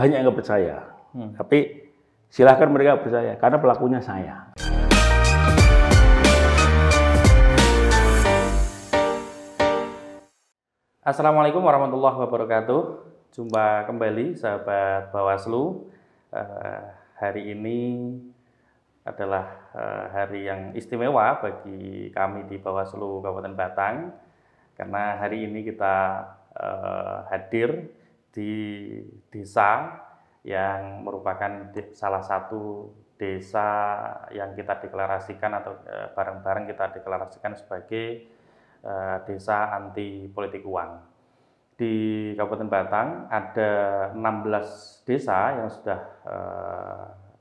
banyak yang nggak percaya. Tapi silahkan mereka percaya, karena pelakunya saya. Assalamualaikum warahmatullahi wabarakatuh. Jumpa kembali sahabat Bawaslu. Hari ini adalah hari yang istimewa bagi kami di Bawaslu Kabupaten Batang, karena hari ini kita hadir di desa yang merupakan salah satu desa yang kita deklarasikan atau bareng-bareng kita deklarasikan sebagai desa anti politik uang. Di Kabupaten Batang ada 16 desa yang sudah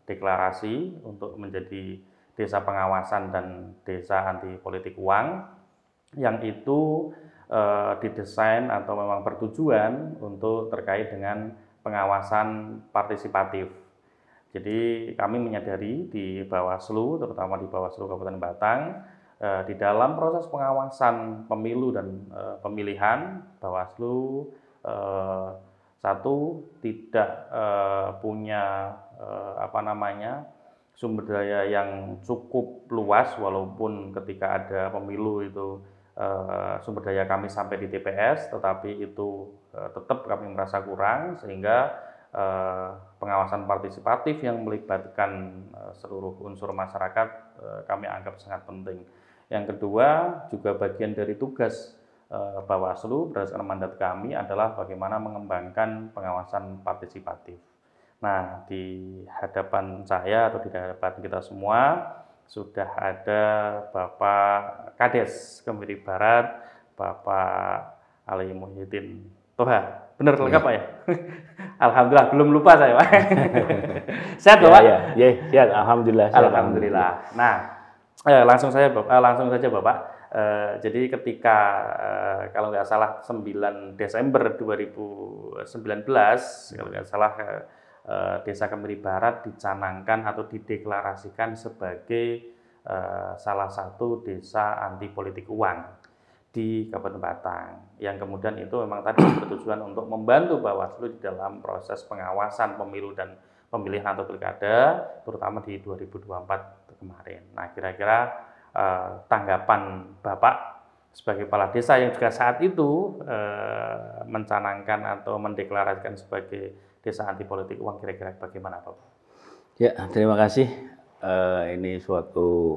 deklarasi untuk menjadi desa pengawasan dan desa anti politik uang, yang itu didesain atau memang bertujuan untuk terkait dengan pengawasan partisipatif. Jadi kami menyadari di Bawaslu, terutama di Bawaslu Kabupaten Batang, di dalam proses pengawasan pemilu dan pemilihan, Bawaslu satu tidak punya sumber daya yang cukup luas, walaupun ketika ada pemilu itu sumber daya kami sampai di TPS, tetapi itu tetap kami merasa kurang, sehingga pengawasan partisipatif yang melibatkan seluruh unsur masyarakat kami anggap sangat penting. Yang kedua, juga bagian dari tugas Bawaslu berdasarkan mandat kami adalah bagaimana mengembangkan pengawasan partisipatif. Nah, di hadapan saya atau di hadapan kita semua sudah ada Bapak Kades Kemiri Barat, Bapak Ali Muhyiddin Toha. Benar lengkap Pak ya? Alhamdulillah, belum lupa saya Pak. Sehat Bapak? Ya, sehat. Alhamdulillah. Alhamdulillah. Nah, langsung saja Bapak. Jadi ketika kalau nggak salah 9 Desember 2019 kalau nggak salah Desa Kemiri Barat dicanangkan atau dideklarasikan sebagai salah satu desa anti politik uang di Kabupaten Batang, yang kemudian itu memang tadi bertujuan untuk membantu Bawaslu di dalam proses pengawasan pemilu dan pemilihan atau pilkada, terutama di 2024 kemarin. Nah, kira-kira tanggapan Bapak sebagai kepala desa yang juga saat itu mencanangkan atau mendeklarasikan sebagai desa anti politik uang, kira-kira bagaimana Bapak? Ya, terima kasih. Ini suatu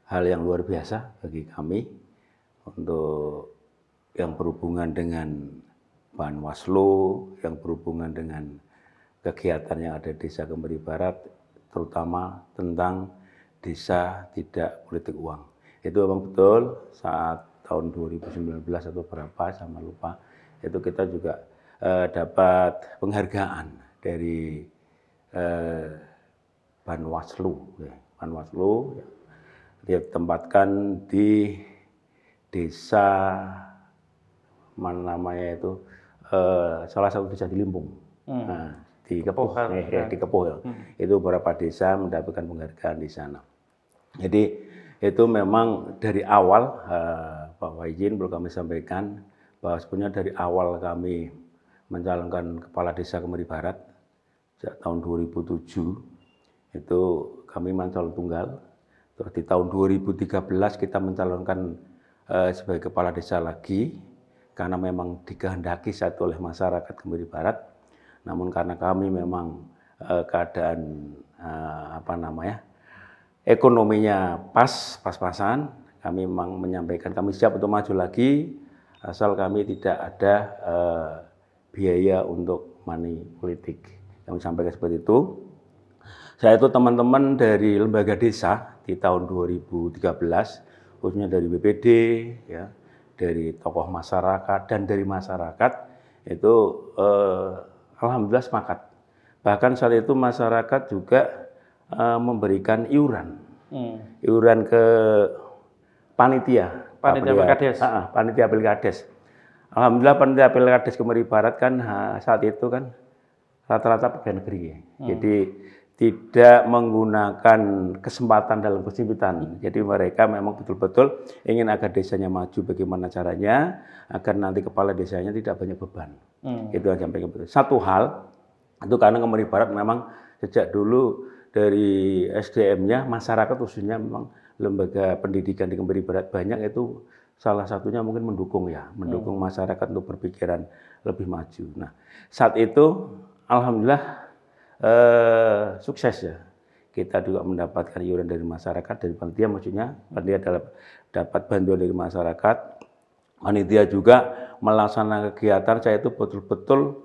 hal yang luar biasa bagi kami untuk yang berhubungan dengan Bawaslu, yang berhubungan dengan kegiatan yang ada di Desa Kemiri Barat, terutama tentang desa tidak politik uang. Itu memang betul saat tahun 2019 atau berapa, saya lupa, itu kita juga dapat penghargaan dari Bawaslu. Bawaslu dia tempatkan di desa mana namanya itu salah satu desa di Limpung. Nah, di Kepuh, di Kepuh ya. Itu beberapa desa mendapatkan penghargaan di sana. Jadi itu memang dari awal Pak Wahidin perlu kami sampaikan bahwa sebenarnya dari awal kami mencalonkan kepala desa Kemiri Barat sejak tahun 2007 itu kami mencalon tunggal. Terus di tahun 2013 kita mencalonkan sebagai kepala desa lagi karena memang dikehendaki satu oleh masyarakat Kemiri Barat. Namun karena kami memang keadaan ekonominya pas-pasan, kami memang menyampaikan kami siap untuk maju lagi asal kami tidak ada biaya untuk money politik. Kami sampaikan seperti itu. Saya itu teman-teman dari lembaga desa di tahun 2013, khususnya dari BPD, ya, dari tokoh masyarakat dan dari masyarakat itu alhamdulillah sepakat. Bahkan saat itu masyarakat juga memberikan iuran ke panitia Pilkades. Panitia Pilkades. Alhamdulillah panitia Pilkades Kemiri Barat kan saat itu kan rata-rata pegawai negeri. Jadi tidak menggunakan kesempatan dalam kesempitan. Jadi mereka memang betul-betul ingin agar desanya maju, bagaimana caranya agar nanti kepala desanya tidak banyak beban. Itu yang sampaikan betul. Satu hal Itu karena Kemiri Barat memang sejak dulu dari SDM-nya masyarakat khususnya memang lembaga pendidikan di Kemiri Barat banyak itu salah satunya mungkin mendukung masyarakat untuk berpikiran lebih maju. Nah, saat itu alhamdulillah sukses ya. Kita juga mendapatkan iuran dari masyarakat, dari panitia maksudnya, panitia dapat bantuan dari masyarakat. Panitia juga melaksanakan kegiatan saya itu betul-betul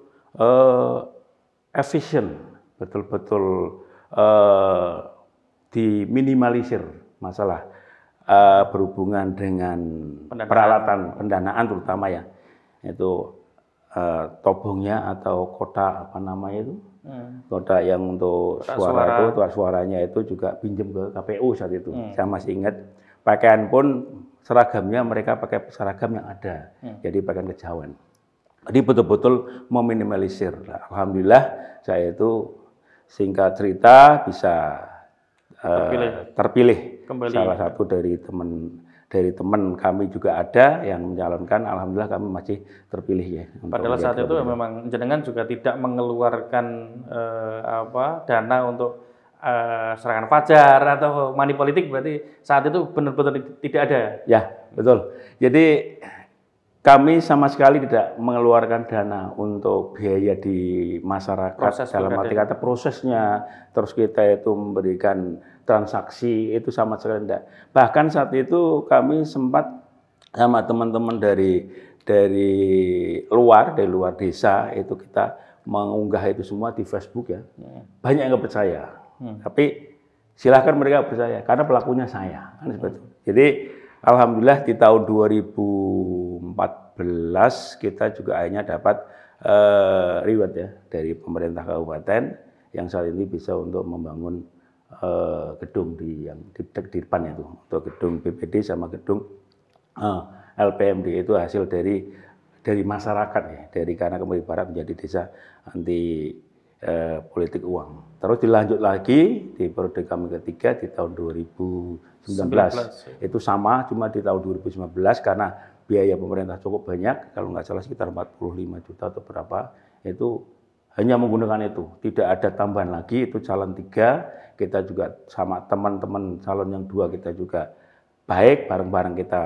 efisien, betul-betul diminimalisir masalah berhubungan dengan peralatan pendanaan terutama ya, itu tobongnya atau kotak apa namanya itu, kotak yang untuk suara itu, suaranya itu juga pinjam ke KPU saat itu. Saya masih ingat, pakaian pun seragamnya mereka pakai seragam yang ada, jadi pakaian kejawen. Jadi betul-betul meminimalisir. Alhamdulillah saya itu singkat cerita bisa terpilih. Kembali. Salah satu dari teman kami juga ada yang mencalonkan. Alhamdulillah kami masih terpilih ya. Padahal saat itu memang jenengan juga tidak mengeluarkan dana untuk serangan fajar atau money politik, berarti saat itu benar-benar tidak ada. Ya, betul. Jadi kami sama sekali tidak mengeluarkan dana untuk biaya di masyarakat, dalam arti kata prosesnya, terus kita itu memberikan transaksi, itu sama sekali tidak. Bahkan saat itu kami sempat sama teman-teman dari luar desa, itu kita mengunggah itu semua di Facebook ya. Banyak yang nggak percaya, tapi silahkan mereka percaya, karena pelakunya saya. Kan seperti itu. Jadi alhamdulillah di tahun 2014 kita juga akhirnya dapat reward ya dari pemerintah kabupaten yang saat ini bisa untuk membangun gedung di depan itu, untuk gedung BPD sama gedung LPMD, itu hasil dari masyarakat ya, karena Kemiri Barat menjadi desa anti politik uang. Terus dilanjut lagi di periode kami ketiga di tahun 2019. Itu sama, cuma di tahun 2019 karena biaya pemerintah cukup banyak, kalau nggak salah sekitar 45 juta atau berapa, itu hanya menggunakan itu. Tidak ada tambahan lagi, itu calon 3, kita juga sama teman-teman calon yang 2 kita juga baik, bareng-bareng kita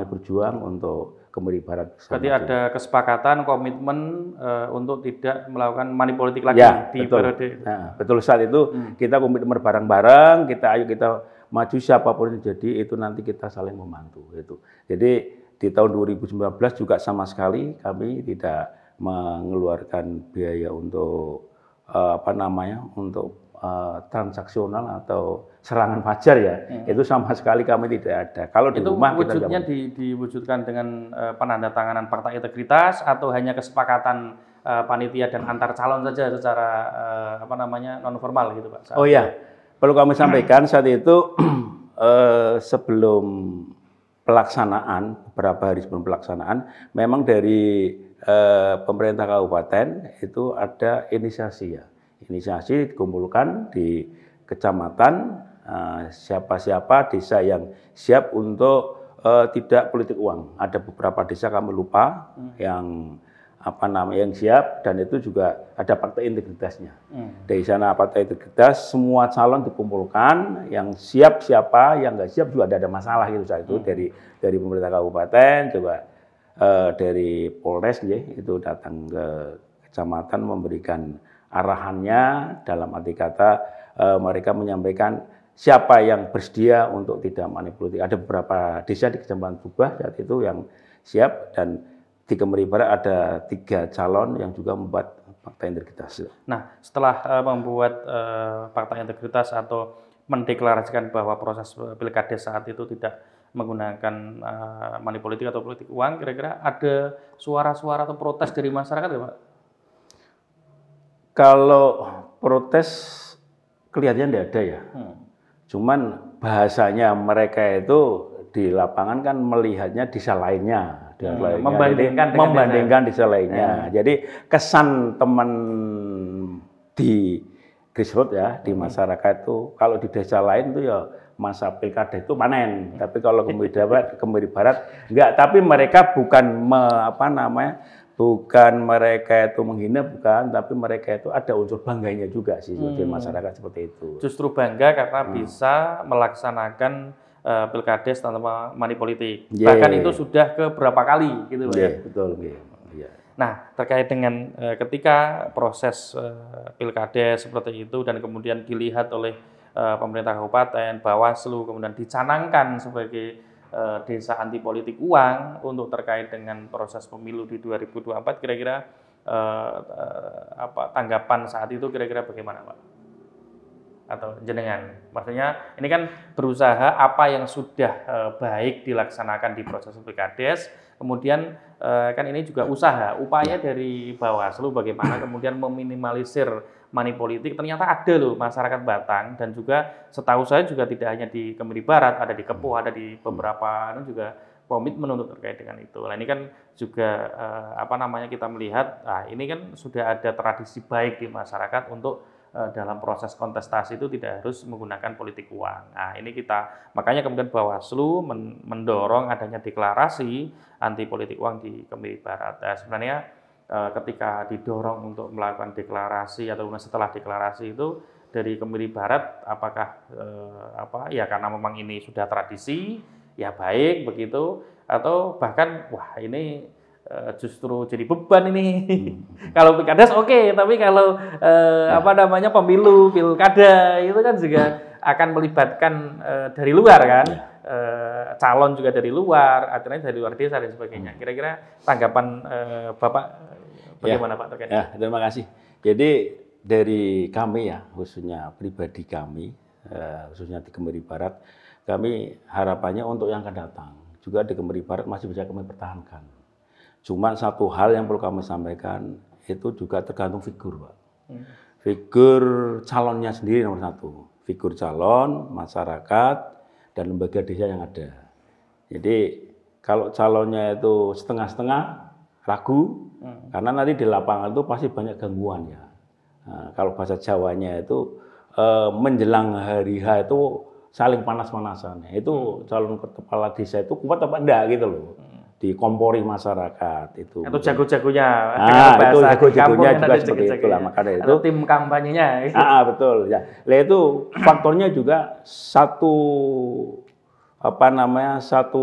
berjuang untuk Kemiri Barat. Berarti ada kesepakatan, komitmen untuk tidak melakukan money politik lagi ya, di periode. Nah, betul, saat itu kita komitmen bareng-bareng, ayo kita maju siapapun yang jadi, itu nanti kita saling membantu itu. Jadi di tahun 2019 juga sama sekali kami tidak mengeluarkan biaya untuk untuk transaksional atau serangan fajar ya, itu sama sekali kami tidak ada. Kalau di rumah wujudnya diwujudkan dengan penandatanganan fakta integritas atau hanya kesepakatan panitia dan antar calon saja secara non formal gitu Pak? Oh iya, perlu kami sampaikan saat itu sebelum pelaksanaan, beberapa hari sebelum pelaksanaan, memang dari pemerintah kabupaten itu ada inisiasi ya. Inisiasi dikumpulkan di kecamatan, siapa-siapa desa yang siap untuk tidak politik uang. Ada beberapa desa kami lupa yang yang siap, dan itu juga ada fakta integritasnya. Dari sana fakta integritas, semua calon dikumpulkan, yang siap siapa, yang nggak siap juga ada masalah gitu saat itu. Dari pemerintah kabupaten juga dari Polres itu datang ke kecamatan memberikan arahannya, dalam arti kata mereka menyampaikan siapa yang bersedia untuk tidak money politik. Ada beberapa desa di Kecamatan Subah saat itu yang siap, dan di Kemiri Barat ada 3 calon yang juga membuat fakta integritas. Nah, setelah membuat fakta integritas atau mendeklarasikan bahwa proses pilkada saat itu tidak menggunakan money politik atau politik uang, kira-kira ada suara-suara atau protes dari masyarakat ya Pak? Kalau protes kelihatannya tidak ada ya. Cuman bahasanya mereka itu di lapangan kan melihatnya desa lainnya. Membandingkan desa lainnya. Jadi kesan teman di grassroots ya, di masyarakat itu, kalau di desa lain itu ya masa pilkada itu panen. Tapi kalau Kemiri Barat enggak. Tapi mereka bukan bukan mereka itu menghina, bukan, tapi mereka itu ada unsur bangganya juga sih sebagai masyarakat seperti itu. Justru bangga karena bisa melaksanakan pilkades tanpa money politik. Bahkan itu sudah ke berapa kali gitu Pak ya. Betul. Nah, terkait dengan ketika proses pilkades seperti itu dan kemudian dilihat oleh pemerintah kabupaten, Bawaslu, kemudian dicanangkan sebagai desa anti politik uang untuk terkait dengan proses pemilu di 2024, kira-kira tanggapan saat itu kira-kira bagaimana Pak? Atau jenengan? Maksudnya ini kan berusaha apa yang sudah baik dilaksanakan di proses pilkades, kemudian kan ini juga upaya dari Bawaslu bagaimana kemudian meminimalisir money politik. Ternyata ada loh masyarakat Batang, dan juga setahu saya juga tidak hanya di Kemiri Barat, ada di Kepuh, ada di beberapa juga komitmen untuk terkait dengan itu. Nah ini kan juga kita melihat, ini kan sudah ada tradisi baik di masyarakat untuk dalam proses kontestasi itu tidak harus menggunakan politik uang. Nah ini makanya kemudian Bawaslu mendorong adanya deklarasi anti politik uang di Kemiri Barat. Nah, sebenarnya ketika didorong untuk melakukan deklarasi atau setelah deklarasi itu dari Kemiri Barat, apakah karena memang ini sudah tradisi ya baik begitu, atau bahkan wah ini justru jadi beban ini. Kalau pilkades oke, tapi kalau pemilu, pilkada itu kan juga akan melibatkan dari luar kan, calon juga dari luar, artinya dari luar desa dan sebagainya. Kira-kira tanggapan Bapak bagaimana Pak terkait? Ya, terima kasih. Jadi dari kami ya, khususnya pribadi kami, khususnya di Kemiri Barat, kami harapannya untuk yang akan datang juga di Kemiri Barat masih bisa kami pertahankan. Cuma satu hal yang perlu kami sampaikan, itu juga tergantung figur, Pak. Figur calonnya sendiri nomor satu. Figur calon, masyarakat, dan lembaga desa yang ada. Jadi kalau calonnya itu setengah-setengah, ragu, karena nanti di lapangan itu pasti banyak gangguan ya. Nah, kalau bahasa Jawanya itu menjelang hari H itu saling panas-panasan. Itu calon kepala desa itu kuat apa enggak gitu loh. Dikompori masyarakat itu. Atau jago-jagonya. Itu jago-jagonya juga seperti itulah, makanya itu. Atau tim kampanyenya. Betul ya. Itu faktornya juga satu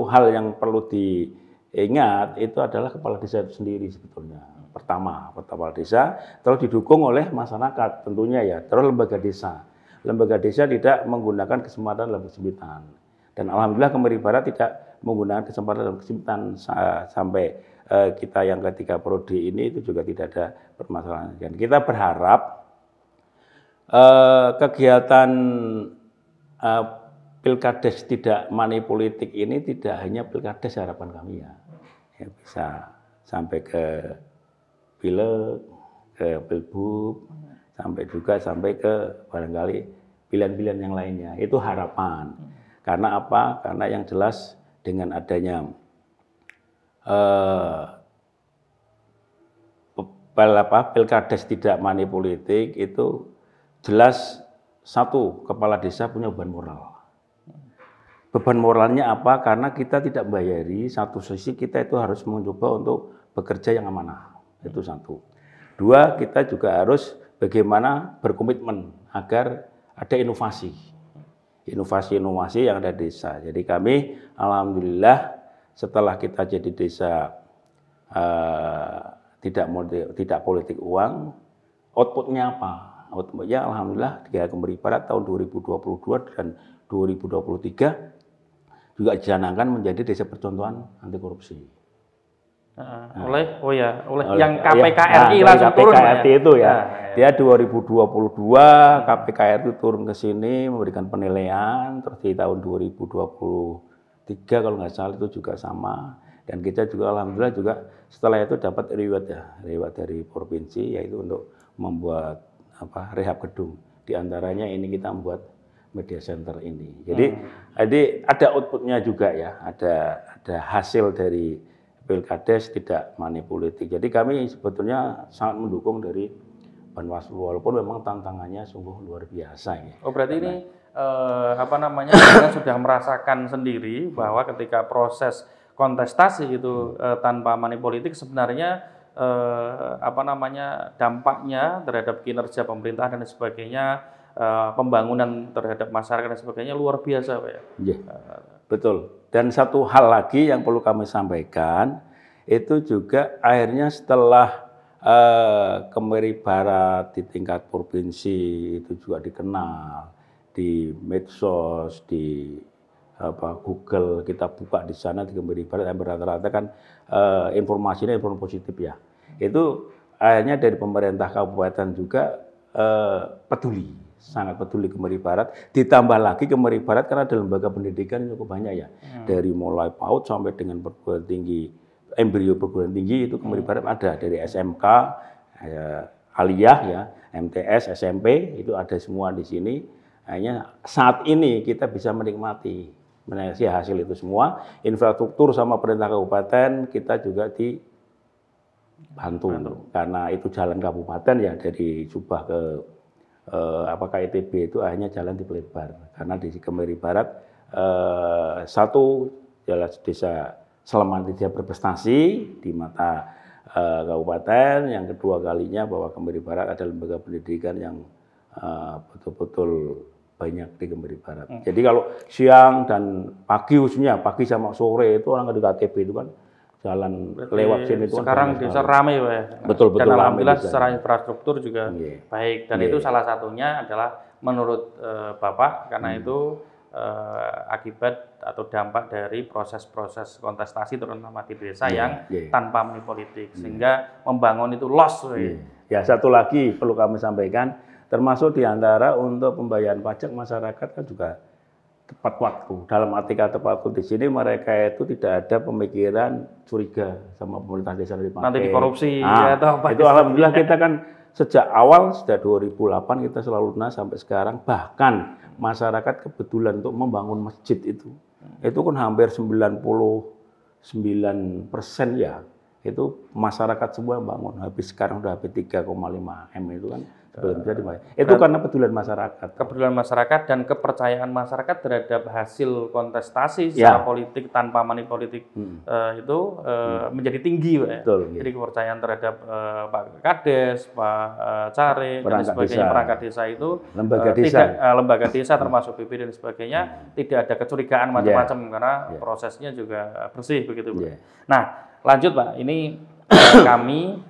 hal yang perlu diingat, itu adalah kepala desa itu sendiri sebetulnya. Pertama, kepala desa, terus didukung oleh masyarakat tentunya ya, terus lembaga desa. Lembaga desa tidak menggunakan kesempatan dalam kesempitan. Dan alhamdulillah Kemiri Barat tidak menggunakan kesempatan dalam kesempitan sampai kita yang ketiga prodi ini itu juga tidak ada permasalahan. Dan kita berharap kegiatan pilkades tidak money politik ini tidak hanya pilkades harapan kami ya, bisa sampai ke pileg, ke pilbub, sampai ke barangkali pilihan-pilihan yang lainnya. Itu harapan. Karena apa? Karena yang jelas dengan adanya pilkades tidak money politik itu jelas satu, kepala desa punya beban moral. Beban moralnya apa? Karena kita tidak membayari, satu sisi kita itu harus mencoba untuk bekerja yang amanah. Itu satu. Dua, kita juga harus bagaimana berkomitmen agar ada inovasi yang ada di desa. Jadi kami alhamdulillah setelah kita jadi desa tidak politik uang, outputnya apa? Outputnya alhamdulillah di Kemiri Barat tahun 2022 dan 2023 juga dicanangkan menjadi desa percontohan anti korupsi. Oleh yang KPKRI langsung turun itu ya. Dia 2022 KPKRI itu turun ke sini memberikan penilaian, terus di tahun 2023 kalau nggak salah itu juga sama, dan kita juga alhamdulillah juga setelah itu dapat reward dari provinsi, yaitu untuk membuat rehab gedung. Di antaranya ini kita membuat media center ini. Jadi ada outputnya juga ya, ada hasil dari pilkades tidak money politik. Jadi kami sebetulnya sangat mendukung dari Bawaslu, walaupun memang tantangannya sungguh luar biasa ya. Oh berarti ini kita sudah merasakan sendiri bahwa ketika proses kontestasi itu tanpa money politik sebenarnya dampaknya terhadap kinerja pemerintah dan sebagainya, pembangunan terhadap masyarakat dan sebagainya luar biasa, Pak ya. Yeah, betul. Dan satu hal lagi yang perlu kami sampaikan, itu juga akhirnya setelah Kemiri Barat di tingkat provinsi itu juga dikenal di medsos, di Google kita buka di sana di Kemiri Barat, rata-rata kan informasinya informasi positif ya. Itu akhirnya dari pemerintah kabupaten juga peduli, sangat peduli Kemiri Barat. Ditambah lagi Kemiri Barat karena ada lembaga pendidikan yang cukup banyak ya, dari mulai PAUD sampai dengan perguruan tinggi, embrio perguruan tinggi itu Kemiri Barat ada, dari SMK, aliyah ya, MTS, SMP itu ada semua di sini. Hanya saat ini kita bisa menikmati hasil itu semua. Infrastruktur sama perintah kabupaten kita juga dibantu karena itu jalan kabupaten ya, dari Subah ke KITB itu akhirnya jalan diperlebar karena di Kemiri Barat satu jalan desa Sleman dia berprestasi di mata kabupaten, yang kedua kalinya bahwa Kemiri Barat ada lembaga pendidikan yang betul-betul banyak di Kemiri Barat. Jadi kalau siang dan pagi, khususnya pagi sama sore itu orang di KTB itu kan jalan lewat sini itu sekarang kan desa ramai, Pak ya. Betul-betul. Dan alhamdulillah secara infrastruktur juga baik, dan itu Yeah. salah satunya adalah menurut Bapak karena itu akibat atau dampak dari proses-proses kontestasi terutama di desa yang tanpa money politik, sehingga membangun itu loss. Ya, satu lagi perlu kami sampaikan, termasuk diantara untuk pembayaran pajak masyarakat kan juga tepat waktu. Dalam arti kata tepat waktu di sini mereka itu tidak ada pemikiran curiga sama pemerintah desa dipakai. Nanti dikorupsi atau apa. Itu alhamdulillah kita kan sejak awal, sejak 2008 kita selalu lunas sampai sekarang. Bahkan masyarakat kebetulan untuk membangun masjid itu kan hampir 99% ya. Itu masyarakat semua bangun. Habis sekarang udah habis 3,5 M itu kan. Itu karena pedulian masyarakat. Kepedulian masyarakat dan kepercayaan masyarakat terhadap hasil kontestasi secara politik tanpa money politik itu menjadi tinggi, Pak. Betul, jadi kepercayaan terhadap Pak Kades, Pak Care dan sebagainya, perangkat desa itu lembaga desa termasuk BP dan sebagainya tidak ada kecurigaan macam-macam karena prosesnya juga bersih begitu, Pak. Nah, lanjut Pak, ini kami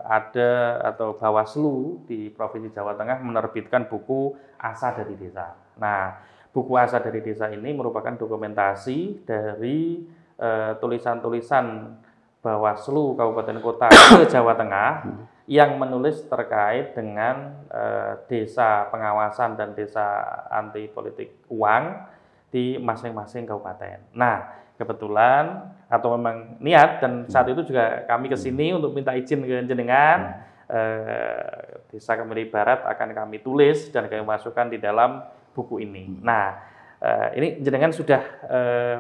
ada atau Bawaslu di Provinsi Jawa Tengah menerbitkan buku Asa dari Desa. Nah, buku Asa dari Desa ini merupakan dokumentasi dari tulisan-tulisan Bawaslu Kabupaten Kota ke Jawa Tengah yang menulis terkait dengan desa pengawasan dan desa anti politik uang di masing-masing kabupaten. Nah, kebetulan atau memang niat dan saat itu juga kami ke sini untuk minta izin ke jenengan, Desa Kemiri Barat akan kami tulis dan kami masukkan di dalam buku ini. Nah, ini jenengan sudah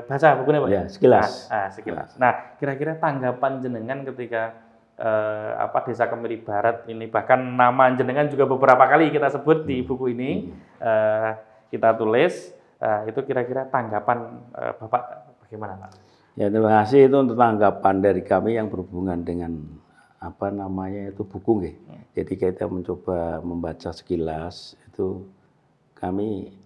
baca bukunya, Pak? Ya, sekilas. Sekilas. Nah, kira-kira tanggapan jenengan ketika Desa Kemiri Barat ini, bahkan nama jenengan juga beberapa kali kita sebut di buku ini, kita tulis, itu kira-kira tanggapan Bapak bagaimana, Pak? Ya, terima kasih itu untuk tanggapan dari kami yang berhubungan dengan buku nggih. Jadi kita mencoba membaca sekilas itu, kami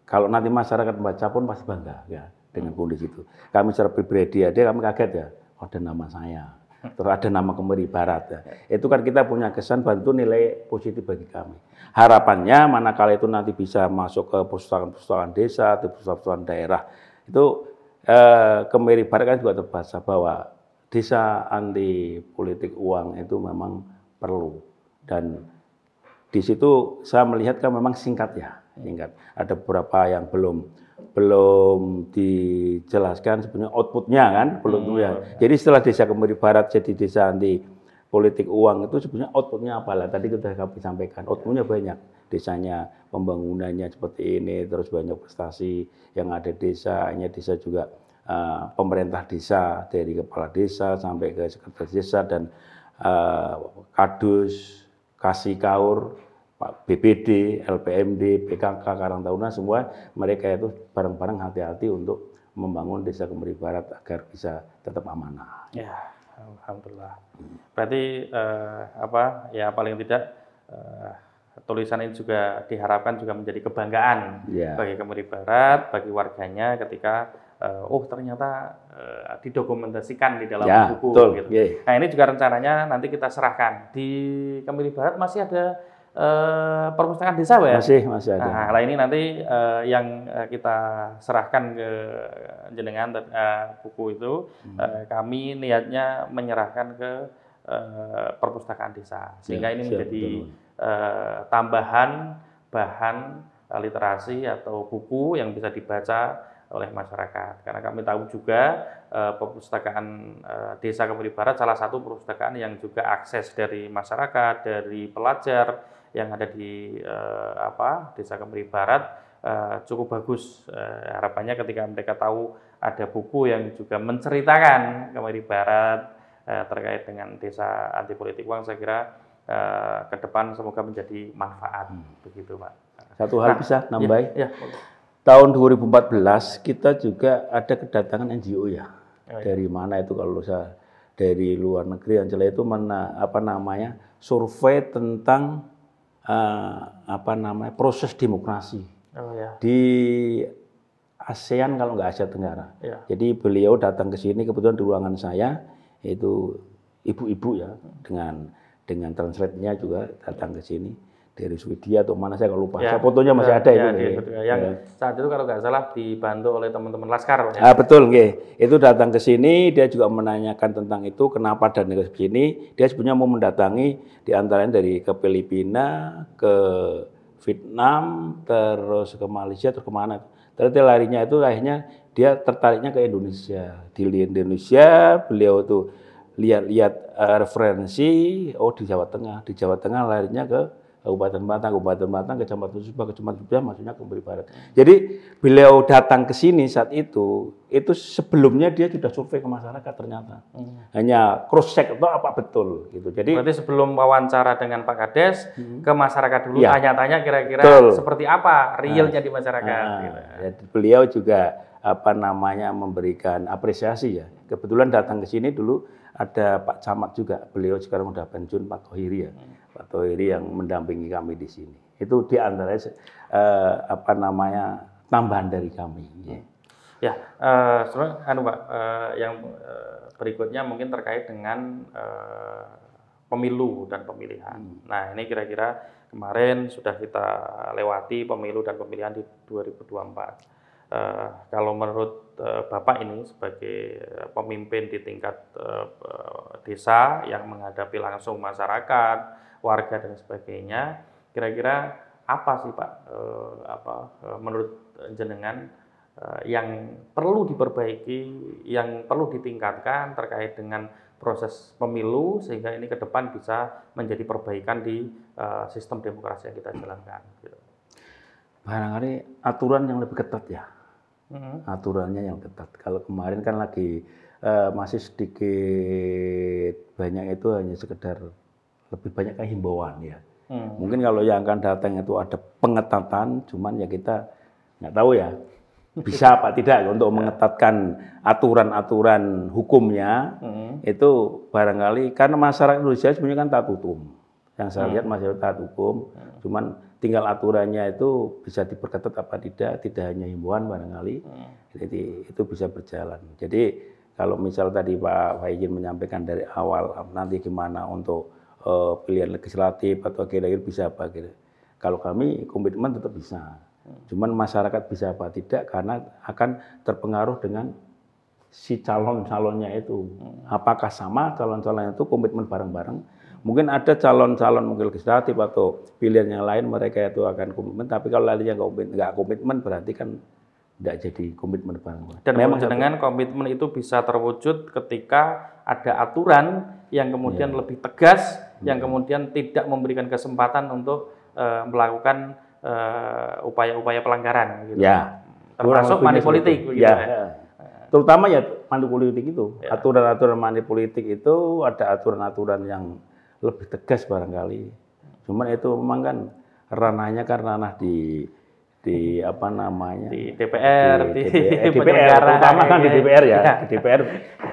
kalau nanti masyarakat membaca pun pasti bangga ya dengan kondisi itu. Kami secara pribadi kami kaget ya, ada nama saya, terus ada nama Kemiri Barat ya. Itu kan kita punya kesan bantu nilai positif bagi kami. Harapannya manakala itu nanti bisa masuk ke perpustakaan desa, di perpustakaan daerah itu Kemiri Barat kan juga terbaca bahwa desa anti politik uang itu memang perlu, dan di situ saya melihat kan memang singkat. Ada beberapa yang belum dijelaskan sebenarnya outputnya kan belum ya. Jadi setelah desa Kemiri Barat jadi desa anti politik uang itu sebenarnya outputnya apa lah? Tadi sudah kami sampaikan, outputnya banyak. Desanya pembangunannya seperti ini, terus banyak prestasi yang ada desa, hanya desa juga pemerintah desa dari kepala desa sampai ke sekretaris desa dan Kadus, Kasikaur, Pak BPD, LPMD, PKK, Karang Taruna, semua mereka itu bareng-bareng hati-hati untuk membangun Desa Kemiri Barat agar bisa tetap amanah. Ya, Alhamdulillah. Berarti apa ya paling tidak tulisan ini juga diharapkan juga menjadi kebanggaan bagi Kemiri Barat, bagi warganya ketika oh ternyata didokumentasikan di dalam buku. Betul. Gitu. Nah ini juga rencananya nanti kita serahkan di Kemiri Barat masih ada perpustakaan desa, Pak ya? Masih ada. Nah ini nanti yang kita serahkan ke jenengan buku itu, kami niatnya menyerahkan ke perpustakaan desa, sehingga ini menjadi tambahan bahan literasi atau buku yang bisa dibaca oleh masyarakat. Karena kami tahu juga perpustakaan Desa Kemiri Barat salah satu perpustakaan yang juga akses dari masyarakat, dari pelajar yang ada di Desa Kemiri Barat cukup bagus. Harapannya ketika mereka tahu ada buku yang juga menceritakan Kemiri Barat terkait dengan desa anti politik uang, saya kira ke depan semoga menjadi manfaat begitu, Pak. Satu hal bisa nambahin. Ya. Tahun 2014 kita juga ada kedatangan NGO ya. Dari mana itu kalau saya dari luar negeri, Angela itu survei tentang proses demokrasi di ASEAN kalau nggak Asia Tenggara. Jadi beliau datang ke sini kebetulan di ruangan saya, itu ibu-ibu ya dengan translate-nya juga datang ke sini dari Swedia atau mana saya kalau lupa. Saya fotonya masih ada itu. Yang saat itu kalau nggak salah dibantu oleh teman-teman Laskar. Betul, itu datang ke sini, dia juga menanyakan tentang itu kenapa dan ke sini. Dia sebenarnya mau mendatangi diantaranya dari ke Filipina, ke Vietnam, terus ke Malaysia, terus kemana. Terus larinya itu akhirnya dia tertariknya ke Indonesia. Di Indonesia beliau tuh lihat-lihat referensi, di Jawa Tengah. Di Jawa Tengah larinya ke Kabupaten Batang, Kecamatan Subah, maksudnya Kemiri Barat. Jadi beliau datang ke sini saat itu sebelumnya dia sudah survei ke masyarakat ternyata. Hanya cross check itu apa betul gitu. Jadi berarti sebelum wawancara dengan Pak Kades ke masyarakat dulu tanya-tanya kira-kira seperti apa realnya di masyarakat. Gitu. Jadi beliau juga memberikan apresiasi ya. Kebetulan datang ke sini dulu ada Pak Camat juga, beliau sekarang udah pensiun, Pak Tohiri ya. Pak Tohiri yang mendampingi kami di sini. Itu di antara tambahan dari kami. Ya, Pak, yang berikutnya mungkin terkait dengan pemilu dan pemilihan. Nah, ini kira-kira kemarin sudah kita lewati pemilu dan pemilihan di 2024. Kalau menurut Bapak ini sebagai pemimpin di tingkat desa yang menghadapi langsung masyarakat, warga dan sebagainya, kira-kira apa sih Pak menurut jenengan yang perlu diperbaiki, yang perlu ditingkatkan terkait dengan proses pemilu sehingga ini ke depan bisa menjadi perbaikan di sistem demokrasi yang kita jalankan. Barangkali aturan yang lebih ketat ya. Aturannya yang ketat. Kalau kemarin kan lagi masih sedikit banyak itu hanya sekedar lebih banyak kayak himbauan ya. Mungkin kalau yang akan datang itu ada pengetatan, cuman ya kita nggak tahu ya bisa apa tidak untuk mengetatkan aturan-aturan hukumnya. Itu barangkali karena masyarakat Indonesia sebenarnya kan taat hukum. Yang saya lihat masih taat hukum, cuman tinggal aturannya itu bisa diperketat apa tidak hanya himbauan barangkali, jadi itu bisa berjalan. Jadi kalau misal tadi Pak Faizin menyampaikan dari awal nanti gimana untuk pilihan legislatif atau kira-kira bisa apa gitu. Kalau kami komitmen tetap bisa, cuman masyarakat bisa apa tidak karena akan terpengaruh dengan si calon-calonnya itu. Apakah sama calon-calonnya itu komitmen bareng-bareng? Mungkin ada calon-calon mungkin legislatif atau pilihan yang lain mereka itu akan komitmen, tapi kalau larinya nggak komitmen berarti kan tidak jadi komitmen bareng. Dan memang dengan komitmen itu bisa terwujud ketika ada aturan yang kemudian lebih tegas, yang kemudian tidak memberikan kesempatan untuk melakukan upaya-upaya pelanggaran, gitu. Termasuk money politik, begitu. Terutama ya money politik itu, aturan-aturan money politik itu ada aturan-aturan yang lebih tegas barangkali. Cuman itu memang kan ranahnya kan ranah di DPR, DPR terutama kan di DPR ya. Di DPR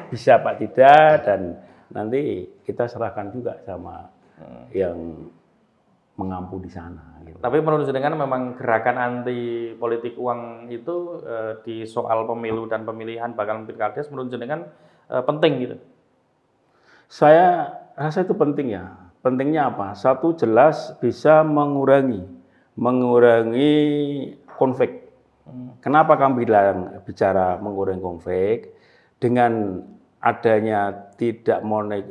bisa apa tidak dan nanti kita serahkan juga sama yang mengampu di sana. Gitu. Tapi menurut jenengan memang gerakan anti politik uang itu di soal pemilu dan pemilihan bakal pilkades menurut jenengan penting gitu? Saya rasa itu penting ya. Pentingnya apa? Satu, jelas bisa mengurangi konflik. Kenapa kami bicara mengurangi konflik? Dengan adanya tidak money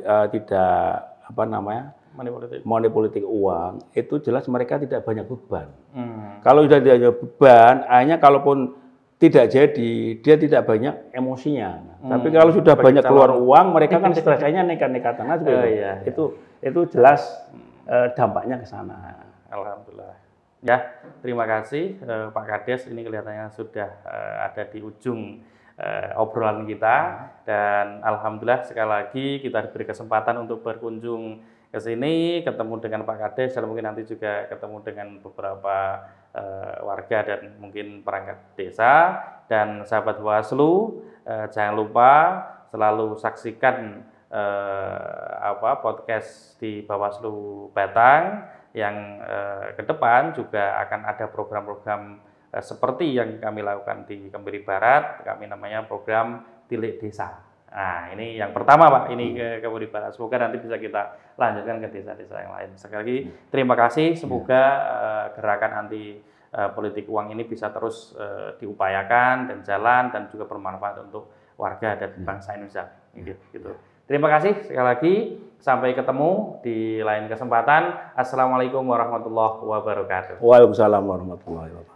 politik uang, itu jelas mereka tidak banyak beban. Kalau sudah tidak ada beban, hanya kalaupun tidak jadi, dia tidak banyak emosinya. Tapi kalau sudah banyak keluar uang, mereka kan stresnya nekat-nekatan aja. Itu jelas dampaknya ke sana. Alhamdulillah. Ya, terima kasih Pak Kades. Ini kelihatannya sudah ada di ujung obrolan kita, dan alhamdulillah sekali lagi kita diberi kesempatan untuk berkunjung ke sini, ketemu dengan Pak Kades, dan mungkin nanti juga ketemu dengan beberapa warga dan mungkin perangkat desa. Dan sahabat Bawaslu, jangan lupa selalu saksikan podcast di Bawaslu Batang yang ke depan juga akan ada program-program seperti yang kami lakukan di Kemiri Barat. Kami namanya program Tilik Desa. Nah, ini yang pertama Pak, ini ke Kemiri Barat. Semoga nanti bisa kita lanjutkan ke desa-desa yang lain. Sekali lagi terima kasih. Semoga gerakan anti politik uang ini bisa terus diupayakan dan jalan dan juga bermanfaat untuk warga dan bangsa Indonesia. Gitu. Terima kasih sekali lagi. Sampai ketemu di lain kesempatan. Assalamualaikum warahmatullahi wabarakatuh. Waalaikumsalam warahmatullahi wabarakatuh.